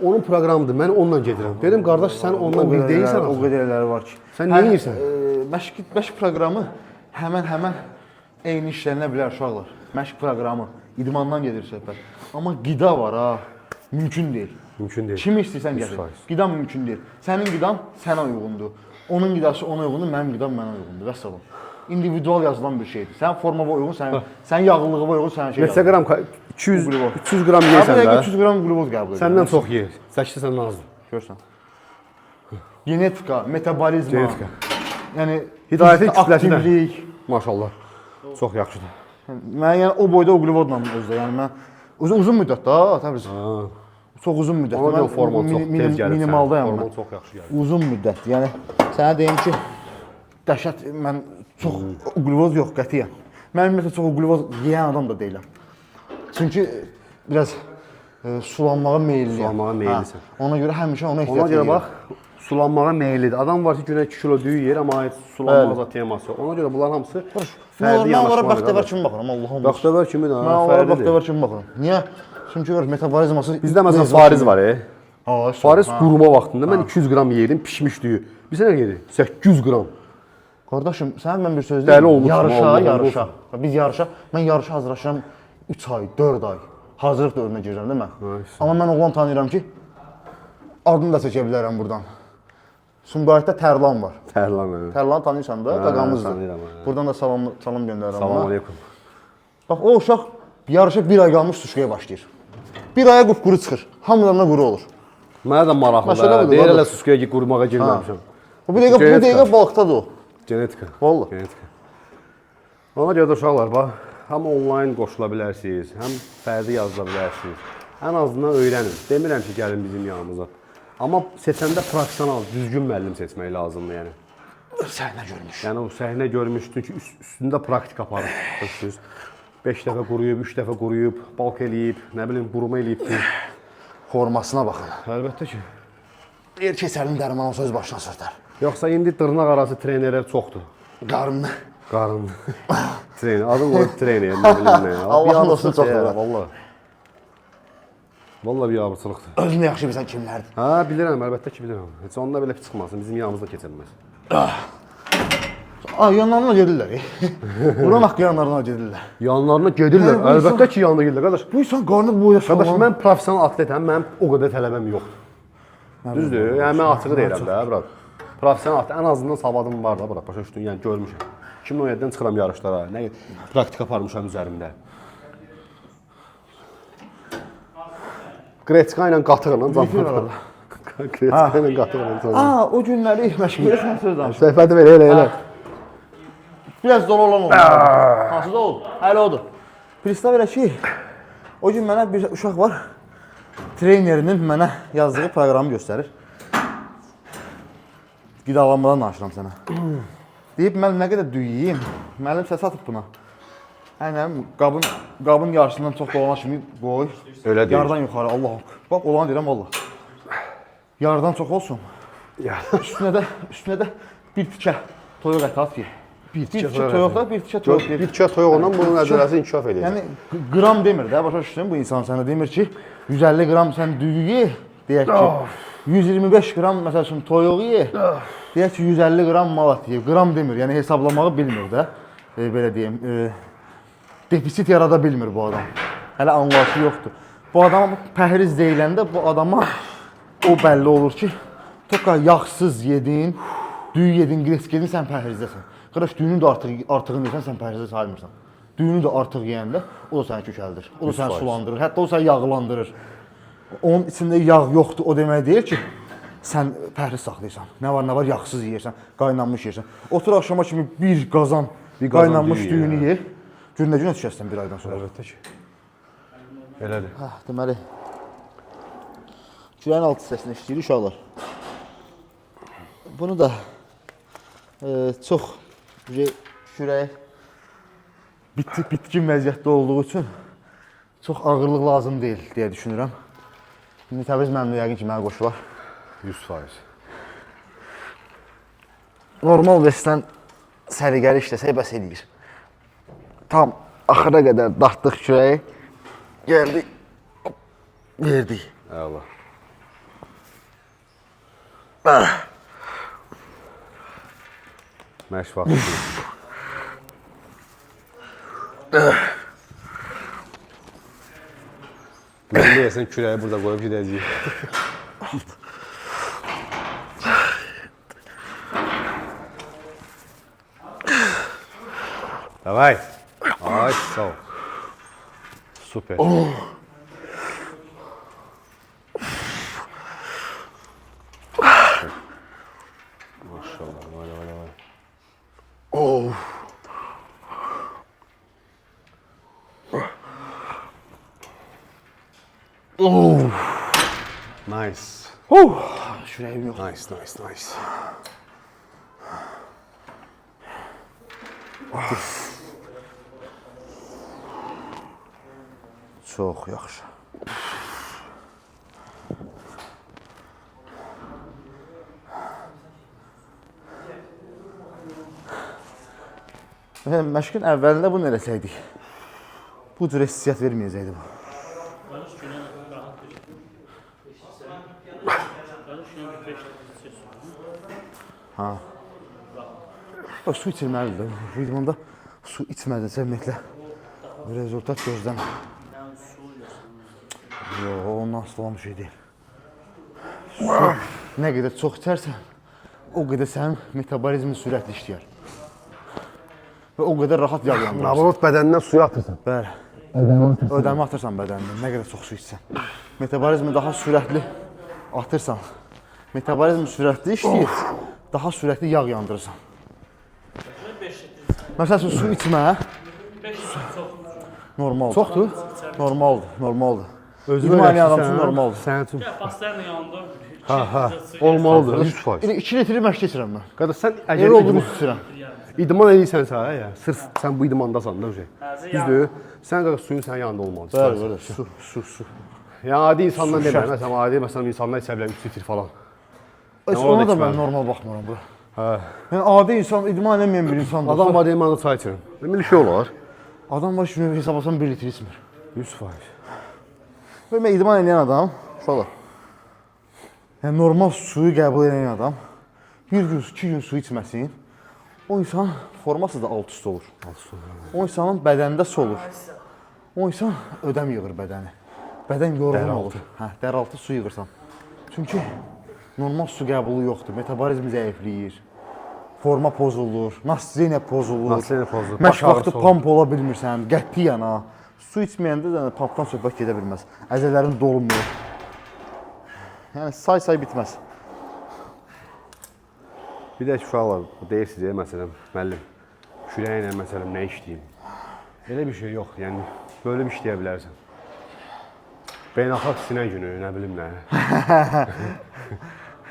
Onun proqramıdır, mən onunla gedirəm. Dedim, qardaş, sən ondan bir deyilsən. O qədərləri var ki. Sən nə yeyirsən? Məşq proqramı həmən eyni işlənə bilər uşaqlar. Məşq proqramı, idmandan gedir söhbət. Amma qida var ha, mümkün deyil. Mümkün deyil. Kimi istəyirsən gətir. Qidan mümkün deyil. Sənin qidan sənə uyğundur. Onun qidası ona uyğundur, mənim qidam mənə uyğundur. Vəssalam. İndividual yazılan bir şeydir. Sən formava uyğun, sən yağlılığa uyğun, sən şey. Neçə qram? 300 qram yeyirsən də. 300 qram qlukoz qəbul edir. Səndən çox yeyir. Çəkisi səndən azdır. Görsən. Genetika, metabolizma. Genetika. Yəni Hidayətin kütləsi də. aktivlik. Maşallah. Çox yaxşıdır. Mən yəni o boyda o qlukozla özdə, yəni mən uzun müddət də Təbriz. Çox uzun müddət. Ona görə forman çox tez gəlir. Minimaldayam mən. Forman çox yaxşı gəlir. Uzun müddət. Yəni sənə deyim ki, dəhşət mən çox qlukoz yox qətiyyən. Mən ümumiyyətlə çox qlukoz yeyən adam da deyiləm. Çünki biraz sulanmağa meyilliyəm. Sulanmağa meyillisən. Ona görə həmişə ona ehtiyac Ona görə edirəm. bax, sulanmağa meyillidir. Adam var ki, günə 2 kilo düyü yer, amma heç sulanmaz teması. Ona görə bunların hamısı fərdi Mən onlara yanaşmadır. bəxtəvər kimi baxıram, Allahım. Bəxtəvər kimi də, Mən onlara fərdidir. bəxtəvər kimi baxıram. Niyə? Çünki gör metabolizması Bizdə məsələn fariz var, Fariz Ha. quruma vaxtında mən 200 qram yeyirdim, pişmiş düyü. Bizə nə gedir? 800 qram. Qardaşım, sən mən bir söz Dəli deyim. olmuşsun, Yarışa, Allah'ım yarışa. Biz yarışa, mən yarışa hazırlaşıram 3 ay, 4 ay. Hazırlıq dövrünə girirəm də mən. Amma mən oğlan tanıyıram ki, adını da çəkə bilərəm buradan. Sumqayıtda Tərlan var. Tərlan. Tərlanı tanıyırsan da, qaqamızdır. tanıyıram, Buradan da salam göndərirəm. Salam aleykum. Bax, o uşaq yarışa 1 ay qalmış suşkaya başlayır. 1 aya qupquru çıxır. Hamıdan da quru olur. Mənə də Məsələ maraqlıdır. budur, Deyirlər qardaş. suskaya ki, qurumağa girməmişəm. Bu dəqiqə balıqdadır o. Genetika. Vallahi. Genetika. Ona görə də uşaqlar, bax, həm onlayn qoşula bilərsiniz, həm fərdi yazıla bilərsiniz. Ən azından öyrənin. Demirəm ki, gəlin bizim yanımıza. Amma seçəndə professional, düzgün müəllim seçmək lazımdır, yəni. Səhnə görmüş. Yəni o səhnə görmüşdün ki, üstündə praktik aparırsınız. 5 dəfə quruyub, 3 dəfə quruyub, balk eləyib, nə bilim, buruma eləyib ki. Formasına baxın. Əlbəttə ki. Yer keçərin dərmanı söz başına sırtar. Yoxsa indi dırnaq arası trenerlər çoxdur. Qarnını. Qarın. Trener, adın qoyub trener, nə bilim nə. Allah'ın olsun çox da. Vallahi. Vallahi bir abırçılıqdır. Özünü yaxşı bilsən kimlərdir? Ha, bilirəm, əlbəttə ki bilirəm. Heç onunla belə çıxmasın, bizim yanımızda keçilməz. Yanlarına gedirlər. Buranın haqqı yanlarına gedirlər. Yanlarına gedirlər, əlbəttə ki yanına gedirlər, qardaş. Bu insan qarnı boya Qardaş, sağlam. mən professional atletəm, mənim o qədər tələbəm yoxdur. Düzdür, yəni mən açığı deyirəm də, brat. Professional atlet, ən azından savadım var da, brat, başa düşdün, yəni görmüşəm. 2017-dən çıxıram yarışlara, nə praktika aparmışam üzərimdə. Greçka ilə qatıqla canım. Greçka ilə qatıqla canım. O günləri məşğul etmə söz danışır. Söhbəti ver, elə. Biraz dolu olan oldu. Hansı da oldu? Hələ odur. Pristav elə ki, o gün mənə bir uşaq var, trenerinin mənə yazdığı proqramı göstərir. Qidalanmadan danışıram sənə. Deyib, mən nə qədər düy yiyeyim, müəllim səs atıb buna. Həm qabın yarısından çox dolana kimi qoy. Öyle deyir. Yardan yuxarı, Allahım. Bax, olanı deyirəm, valla. Yardan çox olsun. Üstünə də bir tikə toyuq əti at ye. Bir tikə toyuqda, bir tikə toyuq ye. Bir tikə toyuqla bunun əcələsi inkişaf edir. Yəni, qram demir də, başa düşdün, bu insan sənə demir ki, 150 qram sən düyü ye, deyək ki, 125 qram, məsəl üçün, toyuq ye, deyək ki, 150 qram malat ye. Qram demir, yəni hesablamağı bilmir də, belə deyim, defisit yarada bilmir bu adam. Hələ anlayışı yoxdur. Bu adama pəhriz deyiləndə, bu adama o bəlli olur ki, toka yağsız yedin, düyü yedin, gresk yedin, sən pəhrizdəsən. Qardaş, düyünün də artığını yedin, sən pəhrizdə saymırsan. Düyünü də artıq yeyəndə, o da səni kökəldir, o da səni sulandırır, hətta o səni yağlandırır. Onun içində yağ yoxdur, o demək deyil ki, sən pəhriz saxlayırsan. Nə var, yağsız yeyirsən, qaynanmış yeyirsən. Otur axşama kimi bir qazan qaynanmış düyünü ye, günə düşərsən bir aydan sonra. Əlbəttə ki. Elədir. Deməli, kürəyin altı hissəsini işləyir uşaqlar. Bunu da çox kürək bitkin vəziyyətdə olduğu üçün çox ağırlıq lazım deyil deyə düşünürəm. İndi Təbriz məmnun yəqin ki, mənə qoşular. 100%. Normal vəsdən səliqəli işləsək bəs edir. Tam axıra qədər dartdıq kürəyi, gəldik, verdik. Əla. Məşq vaxtı. Mən deyəsən kürəyi burada qoyub gedəcəyik. Davay. Ay, sağ ol. Süper. Maşallah, vay. Nice. Şurayım yox. Nice. Çox yaxşı. Məşqin əvvəlində bunu eləsəydik, bu cür hissiyat verməyəcəkdi bu. Su içilməlidir. Bu idmanda su içmədən ümumiyyətlə rezultat gözləmə. Yox, ondan asılı olan bir şey deyil. Su nə qədər çox içərsən, o qədər sənin metabolizmin sürətli işləyər. Və o qədər rahat yağ yandırırsan. Nabalot bədənindən suyu atırsan. Bəli. Ödəmi atırsan bədənindən, nə qədər çox su içsən. Metabolizmi daha sürətli atırsan. Metabolizm sürətli işləyir, daha sürətli yağ yandırırsan. Məsələn, su içmə. Normaldır. Çoxdur? Normaldır. Özü İdman adam üçün normaldır. Sənin üçün. Paslarla yanında. Olmalıdır. 100%. 2 litri məşq keçirəm mən. Qardaş sən Elə olduğunu içirəm. İdman edirsənsə, sırf sən bu idmandasan da o şey. Düzdür? Sən qalq suyun sənin yanında olmalıdır. Bəli, su. Yəni adi insandan demirəm, məsələn, adi insanlar isə biləm 3 litr falan. Ona da mən normal baxmıram bura. Yəni adi insan, idman etməyən bir insandır. Adam var deyim, mən də çay içirəm. Deməli şey olar. Adam var ki, hesab alsan 1 litr içmir. 100%. Və mən idman edən adam, uşaqlar. Yəni normal suyu qəbul edən adam, bir gün, 2 gün su içməsin, o insan forması da alt üst olur. O insanın bədənində su olur. O insan ödəm yığır bədəni. Bədən yorğun olur. Dəraltı su yığırsan. Çünki normal su qəbulu yoxdur. Metabolizm zəifləyir. Forma pozulur. Nasiyyə pozulur. Məşq vaxtı pamp ola bilmirsən. Qətiyyən ha. Su içməyəndə də pampdan söhbət gedə bilməz. Əzələrin dolmuyor. Yəni say bitməz. Bir də uşaqlar, deyirsiniz, məsələn, müəllim, kürəyinə məsələn nə işləyim? Elə bir şey yox, yəni bölüb işləyə bilərsən. Beynəlxalq sinə günü, nə bilim nə.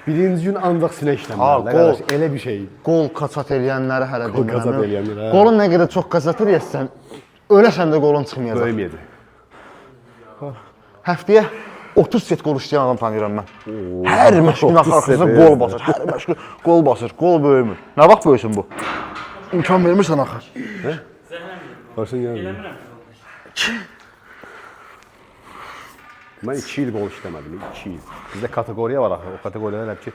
Birinci gün ancaq sinə işləmirlər, qardaş, elə bir şey. Qol kaçat eləyənləri hələ demirəm. Qol kaçat eləyənlər, hə. Qolun nə qədər çox kaçatır yesən, öləsən də qolun çıxmayacaq. Böyüməyəcək. Həftəyə 30 set qol işləyən adam tanıyıram mən. Hər məşqin arxasında qol basır, hər məşqin qol basır, qol böyümür. Nə vaxt böyüsün bu? İmkan vermirsən axı. Başın gəlmir. Mən 2 il qol işləmədim, 2 il. Bizdə kateqoriya var axı, o kateqoriyada hələ ki,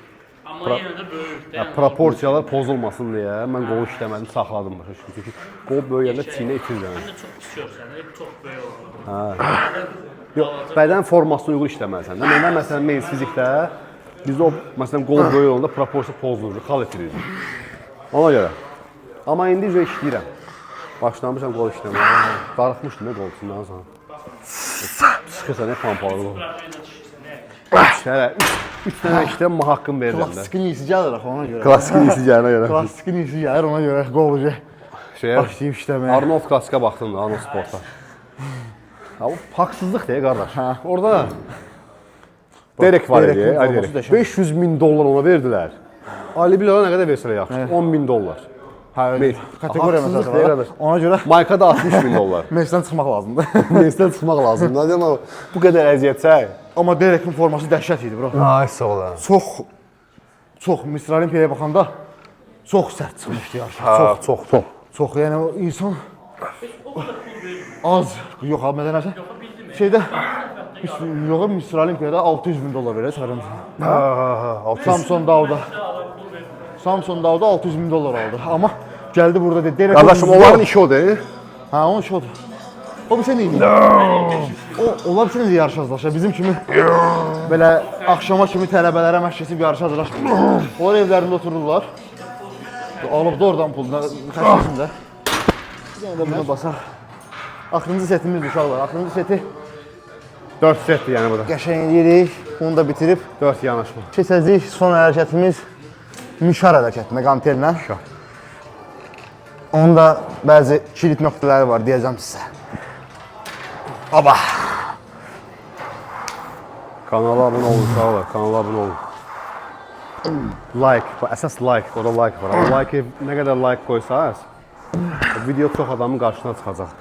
amma yenə də böyük. Proporsiyalar pozulmasın deyə mən qol işləmədim, saxladım başa düşdüm. Çünki qol böyüyəndə çiynə itir Mən də çox pis görsən, çox böyük olur. Yox, bədən formasına uyğun işləməlisən. Məndən məsələn meyz fizikdə bizdə o məsələn qol böyük olanda proporsiya pozulur, xal itirir. Ona görə. Amma indi üzrə işləyirəm. Başlamışam qol işləməyə. Darıxmışdım da qol içindən sonra. Sıxırsa nə pampalı qol. Hələ 3 dənə işləm haqqım verirəm də. Klassikin iyisi gəlir axı ona görə. Klassikin iyisi gəlinə görə. Klassikin iyisi gəlir ona görə qolcu. Başlayıb işləməyə. Arnold klassikə baxdım da, Arnold sporta. Ha, o haqsızlıq deyə qardaş. Orada Derek var idi, $500.000 ona verdilər. Ali Bilal'a nə qədər versələr yaxşı? $10.000. Kateqoriya məsələsi. Ona görə Mayka da $60.000. Mesdən çıxmaq lazımdır. Mesdən çıxmaq lazımdır. Bu qədər əziyyətsə. Amma Derekin forması dəhşət idi bro. Ay sağ ol. Çox Mr. Olimpiyaya baxanda çox sərt çıxmışdı yarışa. Çox. Yəni o insan az. Yox, mədən nəsə? Şeydə yox, Mr. Olimpiyada $600.000 verir çıxarım. Samson Davda $600.000 aldı. Amma gəldi burada dedi. Qardaşım, onların işi odur. Ha, onun işi odur. O bir şey neydi? Onlar bir şey neydi yarış hazırlaşır? Bizim kimi belə axşama kimi tələbələrə məşq keçib yarış hazırlaşır. Onlar evlərində otururlar. Alıb da oradan pulunu xərcəsində. Yəni də bunu basaq. Axırıncı setimizdir uşaqlar. Axırıncı seti 4 setdir yəni bu da. qəşəng edirik. Bunu da bitirib 4 yanaşma. keçəcəyik son hərəkətimiz mişar hərəkətinə, qantellə. Onun da bəzi kilit nöqtələri var, deyəcəm sizə. Aba! Kanala abunə olun, sağ olun, kanala abunə olun. Like, əsas like, orada like var. Amma like nə qədər like qoysaq, video çox adamın qarşısına çıxacaq.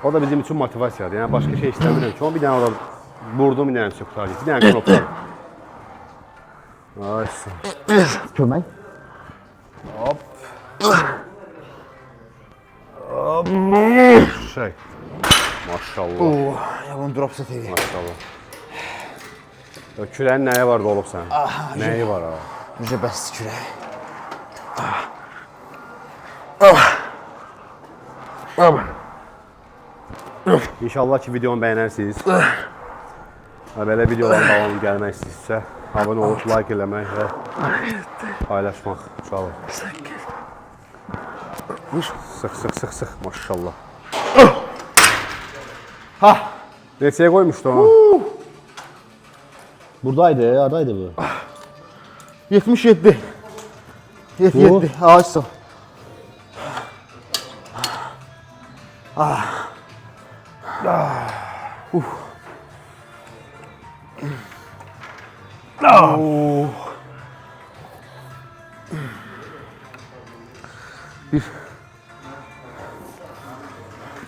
O da bizim üçün motivasiyadır, yəni başqa şey istəmirəm ki, bir dənə orada vurdum, bir dənə qurtardı, bir dənə qurtardı. Ay sağ ol. Kömək. Hop. Hop. Şey. Maşallah. Ya bunu drop set edeyim. Maşallah. Kürənin nəyi var da olub sən? Nəyi var ha? Necə bəsdir kürək. İnşallah ki videonu bəyənərsiniz. Belə videoların davamı gəlmək istəyirsə, abunə olub, like eləmək və paylaşmaq. Uşaqlar. Sıx, maşallah. Neçəyə qoymuşdu onu? Buradaydı, haradaydı bu? 77. 77. Ağaçsın.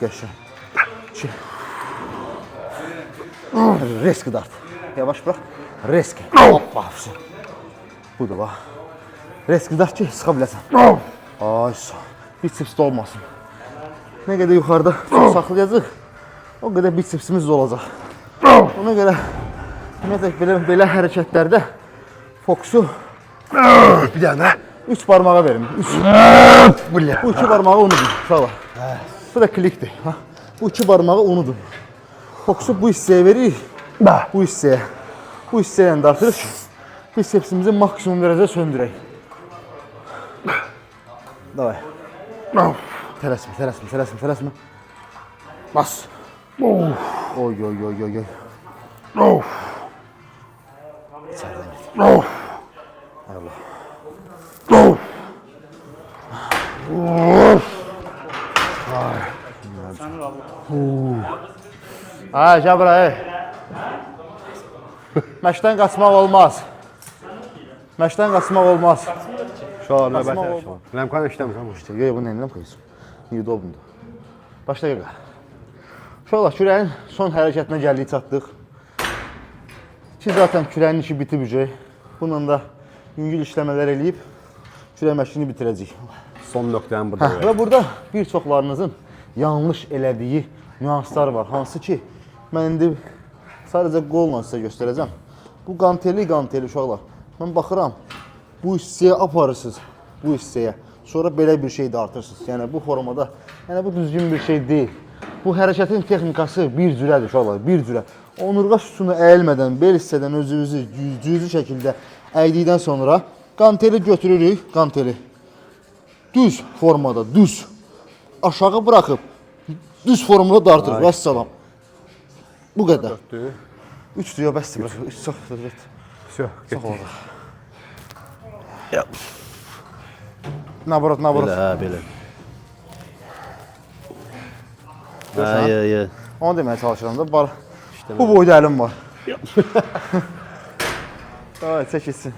qəşəng. 2. Reski dart. Yavaş bırak. Reski. Hoppa. Budur bax. Reski dart ki, sıxa biləsən. Ay sağ. Bicepsdə olmasın. Nə qədər yuxarıda çox saxlayacaq, o qədər bicepsimiz də olacaq. Ona görə ümumiyyətlə belə hərəkətlərdə fokusu Bir dənə. 3 barmağa verin. 3. Bu 2 barmağı unudun. Uşaqlar. Bu da klikdir. Bu 2 barmağı unudun. Fokusu bu hissəyə veririk. Bu hissəyə. Bu hissəyə dartırıq ki, bisepsimizi maksimum dərəcədə söndürək. Davay. Tələsmə. Bas. Oy. İçərdən get. Allah. Ay, gəl bura, Məşqdən qaçmaq olmaz. Şu an növbət yaşam. Rəmkan işləmirəm. Yox, bunu elinəm qoyursun. Udobundur. Başla yox. Uşaqlar, kürəyin son hərəkətinə gəldik, çatdıq. Ki, zaten kürəyin işi bitib ücək. Bununla da yüngül işləmələr eləyib, kürək məşqini bitirəcəyik. Son nöqtəni burada. Və burada bir çoxlarınızın yanlış elədiyi nüanslar var. Hansı ki, mən indi sadəcə qolla sizə göstərəcəm. Bu qanteli uşaqlar. Mən baxıram, bu hissəyə aparırsınız, bu hissəyə. Sonra belə bir şey də artırsınız. Yəni bu formada, yəni bu düzgün bir şey deyil. Bu hərəkətin texnikası bir cürədir uşaqlar, bir cürə. Onurğa sütunu əyilmədən, bel hissədən özünüzü cüzi şəkildə əydikdən sonra qanteli götürürük, qanteli. Düz formada, düz. Aşağı buraxıb, düz formada dartırıq, vəssalam. Bu qədər. 3 diyor, bəsdir, bırak. 3 çoxdur, get. Всё, getdik. Naborot. Belə. Ay. Onu deməyə çalışıram da, bu boyda əlim var. Davay, çək etsin.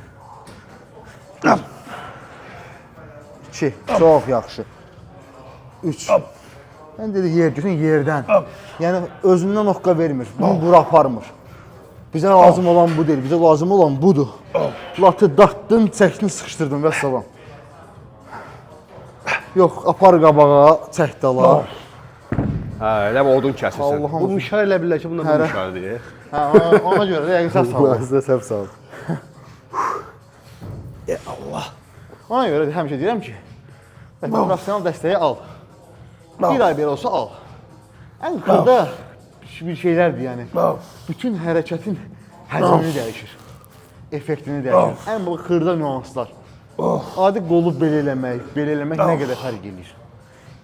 2, çox yaxşı. 3. Mən dedik, yer götürün, yerdən. Yəni, özündən oqqa vermir, bunu bura aparmır. Bizə lazım olan bu deyil, bizə lazım olan budur. Latı dartdın, çəkdin, sıxışdırdın, vəssalam. Yox, apar qabağa, çək dala. Hə, elə odun kəsirsən. Allah'ım. Bu müşar elə bilər ki, bunda bu müşar deyir. Hə, ona görə də yəqin səhv sağlam. Sizə səhv sağ ol. Allah. Ona görə də həmişə deyirəm ki, profesional dəstəyi al. Bir ay belə olsa al. Ən xırda bir şeylərdir yəni. Bütün hərəkətin həcmini dəyişir. Effektini dəyişir. Ən bu xırda nüanslar. Adi qolu belə eləmək nə qədər fərq edir.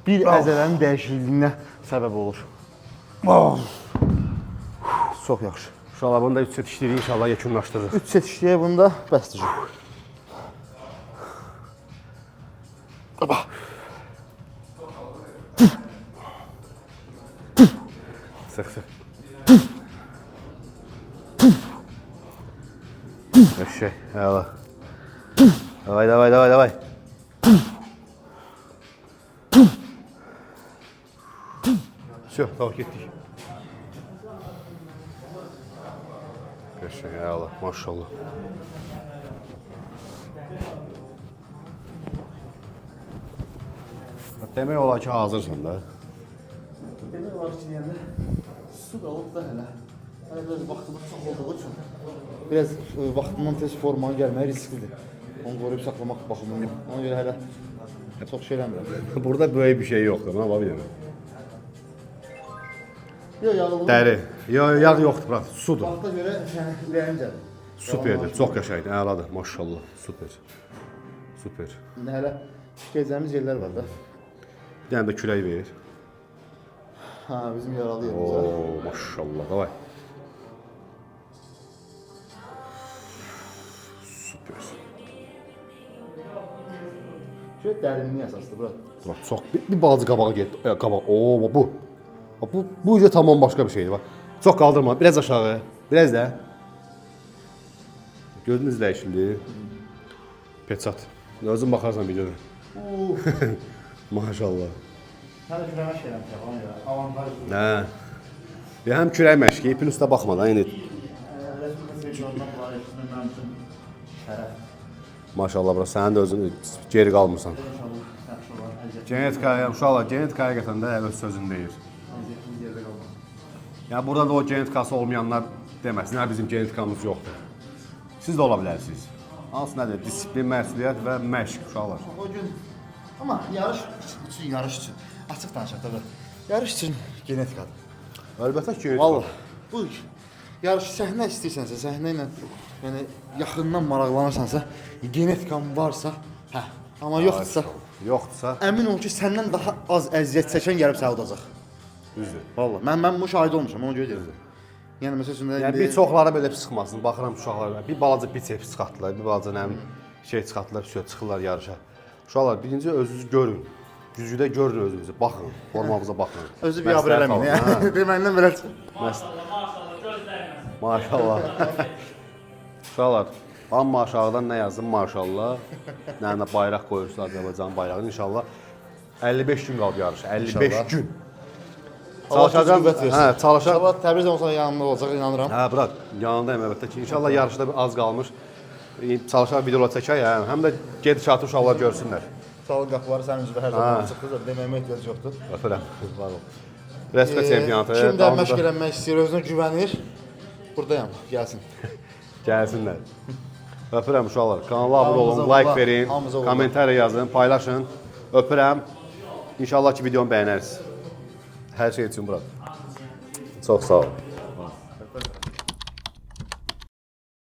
Bir əzələnin dəyişikliyinə səbəb olur. Çox yaxşı. İnşallah bunu da 3 set işləyirik, inşallah yekunlaşdırırıq. 3 set işləyək bunda bəsdir. Sıx. Eşək, hələ. Davay. Всё, tamam getdik. Eşək, hələ, maşallah. Demək olar ki, hazırsan da. Demək olar ki, deyəndə su qalıb da hələ. Hələ biraz vaxtımız çox olduğu üçün biraz vaxtımdan tez formaya gəlməyə risklidir. Onu qoruyub saxlamaq baxımından. Ona görə hələ çox şey eləmirəm. Burada böyük bir şey yoxdur, nə var bilmirəm. Yox, yağlı. Dəri. Yağ yoxdur, bırak, sudur. Vaxta görə ləyincədir. Superdir, çox qəşəngdir, əladır, maşallah, super. İndi hələ gedəcəyimiz yerlər var da. Bir dənə də külək ver. Ha, bizim yaralı yerimiz var. Oo, maşallah, davay. Super. Şöyle dərinliği əsaslı, bura. Bak, çox, bir balaca qabağa getdi, qabaq, oo, bu. Bu yüzden tamam başka bir şeydi, bak. Çok kaldırma, biraz aşağı, biraz da. Gözünüz dəyişildi. Peçat. Özün bakarsan videoda. Maşallah. Sən də kürəmə şeyləm ona görə. Avantaj. Hə. Bir həm kürək məşqi, plus da baxmadan indi. Respublika çempionatından bunları eşitmək mənim üçün şərəf. Maşallah bura sənin də özün geri qalmırsan. İnşallah yaxşı olar. Əziyyət Genetika, uşaqlar, genetika həqiqətən də öz sözünü deyir. əziyyətimiz yerdə qalmaz. Yəni burada da o genetikası olmayanlar deməsin, hə bizim genetikamız yoxdur. Siz də ola bilərsiniz. Hansı nədir? Disiplin, məsuliyyət və məşq uşaqlar. O gün amma yarış üçün yarış üçün açıq danışaq da. Yarış üçün genetikadır. Əlbəttə ki, genetika. Vallahi bu yarış səhnə istəyirsənsə, səhnə ilə yəni yaxından maraqlanırsansa, genetikan varsa, hə. Amma yoxdursa, Yoxdursa, əmin ol ki, səndən daha az əziyyət çəkən gəlib səni udacaq. düzdür. Vallahi mən bu şahid olmuşam, ona görə deyirəm. Yəni məsəl üçün Yəni bir çoxları belə pis çıxmasın. Baxıram uşaqlara, bir balaca biceps çıxartdılar, bir balaca nə şey çıxartdılar, çıxırlar yarışa. Uşaqlar birinci özünüzü görün. Güzgüdə görün özünüzü, baxın, formamıza baxın. özü bir abır eləməyin. Yəni deməyindən belə Maşallah gözləyməsin. Maşallah. Uşaqlar, amma aşağıdan nə yazdım maşallah. Nə bayraq qoyursunuz Azərbaycan bayrağını inşallah. 55 gün qalıb yarışa, 55 İnşallah. gün. Çalışacağam, Hə, çalışacağam. İnşallah Təbriz olsa yanımda olacaq, inanıram. Hə, bırak, yanındayım əlbəttə ki. İnşallah yarışda az qalmış. Çalışar videolar çəkək, həm də gedişatı uşaqlar görsünlər. Salon qapıları sənin üzvə hər zaman açıqdır, deməyimə ehtiyac yoxdur. Öpürəm, var ol. Respekt çempionatı. Kim də məşq eləmək istəyir, özünə güvənir, buradayam, gəlsin. Gəlsinlər. Öpürəm uşaqlar. Kanala abunə olun, Hamımıza like uğurlar, verin, hamımıza uğurlar. kommentariya yazın, paylaşın. Öpürəm. İnşallah ki videomu bəyənərsiniz. Hər şey üçün bura. Çox sağ olun.